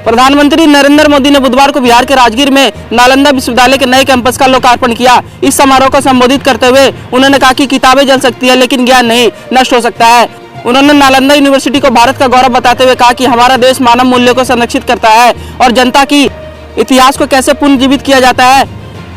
प्रधानमंत्री नरेंद्र मोदी ने बुधवार को बिहार के राजगीर में नालंदा विश्वविद्यालय के नए कैंपस का लोकार्पण किया। इस समारोह को संबोधित करते हुए उन्होंने कहा कि किताबें जल सकती है लेकिन ज्ञान नहीं, नष्ट हो सकता है। उन्होंने नालंदा यूनिवर्सिटी को भारत का गौरव बताते हुए कहा कि हमारा देश मानव मूल्यों को संरक्षित करता है और जनता की इतिहास को कैसे पुनर्जीवित किया जाता है।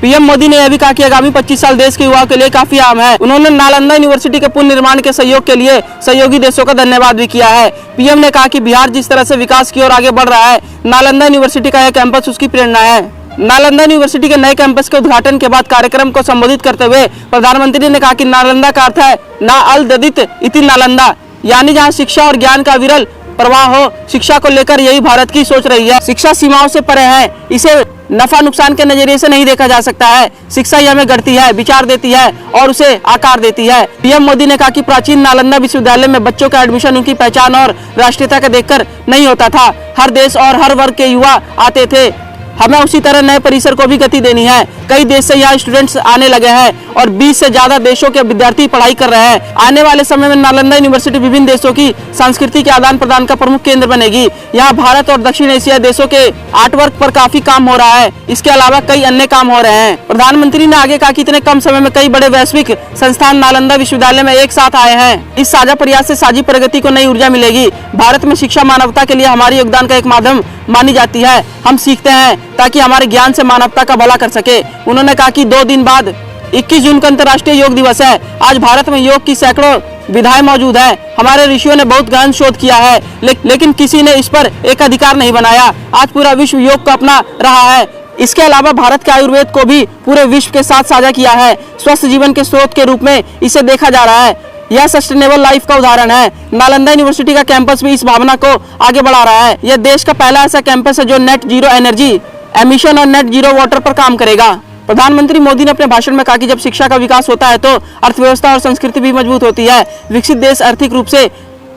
पीएम मोदी ने यह भी कहा कि आगामी 25 साल देश के युवाओं के लिए काफी अहम है। उन्होंने नालंदा यूनिवर्सिटी के पुनर्निर्माण के सहयोग के लिए सहयोगी देशों का धन्यवाद भी किया है। पीएम ने कहा कि बिहार जिस तरह से विकास की ओर आगे बढ़ रहा है, नालंदा यूनिवर्सिटी का यह कैंपस उसकी प्रेरणा है। नालंदा यूनिवर्सिटी के नए कैंपस के उद्घाटन के बाद कार्यक्रम को संबोधित करते हुए प्रधानमंत्री ने कहा कि नालंदा का अर्थ है ना अल ददित इति नालंदा, यानी जहाँ शिक्षा और ज्ञान का विरल प्रवाह हो। शिक्षा को लेकर यही भारत की सोच रही है। शिक्षा सीमाओं से परे है, इसे नफा नुकसान के नजरिए से नहीं देखा जा सकता है। शिक्षा ही हमें गढ़ती है, विचार देती है और उसे आकार देती है। पीएम मोदी ने कहा कि प्राचीन नालंदा विश्वविद्यालय में बच्चों का एडमिशन उनकी पहचान और राष्ट्रीयता को देखकर नहीं होता था। हर देश और हर वर्ग के युवा आते थे। हमें उसी तरह नए परिसर को भी गति देनी है। कई देश से यहाँ स्टूडेंट्स आने लगे हैं और 20 से ज्यादा देशों के विद्यार्थी पढ़ाई कर रहे हैं। आने वाले समय में नालंदा यूनिवर्सिटी विभिन्न देशों की संस्कृति के आदान प्रदान का प्रमुख केंद्र बनेगी। यहाँ भारत और दक्षिण एशिया देशों के आर्टवर्क पर काफी काम हो रहा है। इसके अलावा कई अन्य काम हो रहे हैं। प्रधानमंत्री ने आगे कहा कि इतने कम समय में कई बड़े वैश्विक संस्थान नालंदा विश्वविद्यालय में एक साथ आए हैं। इस साझा प्रयास से साझी प्रगति को नई ऊर्जा मिलेगी। भारत में शिक्षा मानवता के लिए हमारे योगदान का एक माध्यम मानी जाती है। हम सीखते हैं ताकि हमारे ज्ञान से मानवता का भला कर सके। उन्होंने कहा कि 2 दिन बाद 21 जून को अंतर्राष्ट्रीय योग दिवस है। आज भारत में योग की सैकड़ों विधाएं मौजूद है। हमारे ऋषियों ने बहुत गहन शोध किया है, लेकिन किसी ने इस पर एक अधिकार नहीं बनाया। आज पूरा विश्व योग को अपना रहा है। इसके अलावा भारत के आयुर्वेद को भी पूरे विश्व के साथ साझा किया है। स्वस्थ जीवन के स्रोत के रूप में इसे देखा जा रहा है। यह सस्टेनेबल लाइफ का उदाहरण है। नालंदा यूनिवर्सिटी का कैंपस भी इस भावना को आगे बढ़ा रहा है। यह देश का पहला ऐसा कैंपस है जो नेट जीरो एनर्जी एमिशन और नेट जीरो वाटर पर काम करेगा। प्रधानमंत्री मोदी ने अपने भाषण में कहा कि जब शिक्षा का विकास होता है तो अर्थव्यवस्था और संस्कृति भी मजबूत होती है। विकसित देश आर्थिक रूप से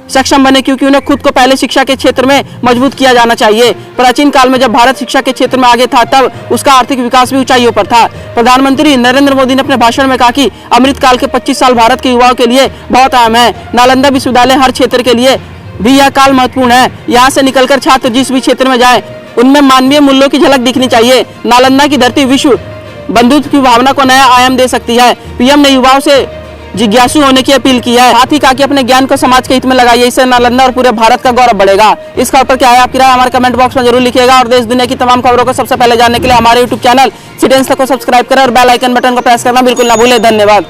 सक्षम बने क्योंकि उन्हें खुद को पहले शिक्षा के क्षेत्र में मजबूत किया जाना चाहिए। प्राचीन काल में जब भारत शिक्षा के क्षेत्र में आगे था तब उसका आर्थिक विकास भी ऊंचाइयों पर था। प्रधानमंत्री नरेंद्र मोदी ने अपने भाषण में कहा कि अमृत काल के 25 साल भारत के युवाओं के लिए बहुत अहम है। नालंदा विश्वविद्यालय हर क्षेत्र के लिए भी यह काल महत्वपूर्ण है। यहाँ से निकलकर छात्र जिस भी क्षेत्र में जाए उनमें मानवीय मूल्यों की झलक दिखनी चाहिए। नालंदा की धरती विश्व बंधुत्व की भावना को नया आयाम दे सकती है। पीएम ने युवाओं से जिज्ञासु होने की अपील की है। साथ ही कहा कि अपने ज्ञान को समाज के हित में लगाइए, इससे नालंदा और पूरे भारत का गौरव बढ़ेगा। इस खबर पर क्या है आपकी राय हमारे कमेंट बॉक्स में जरूर लिखिएगा और देश दुनिया की तमाम खबरों को सबसे पहले जानने के लिए हमारे यूट्यूब चैनल सिटीजन्स को सब्सक्राइब करें और बेल आइकन बटन को प्रेस करना बिल्कुल ना भूलें। धन्यवाद।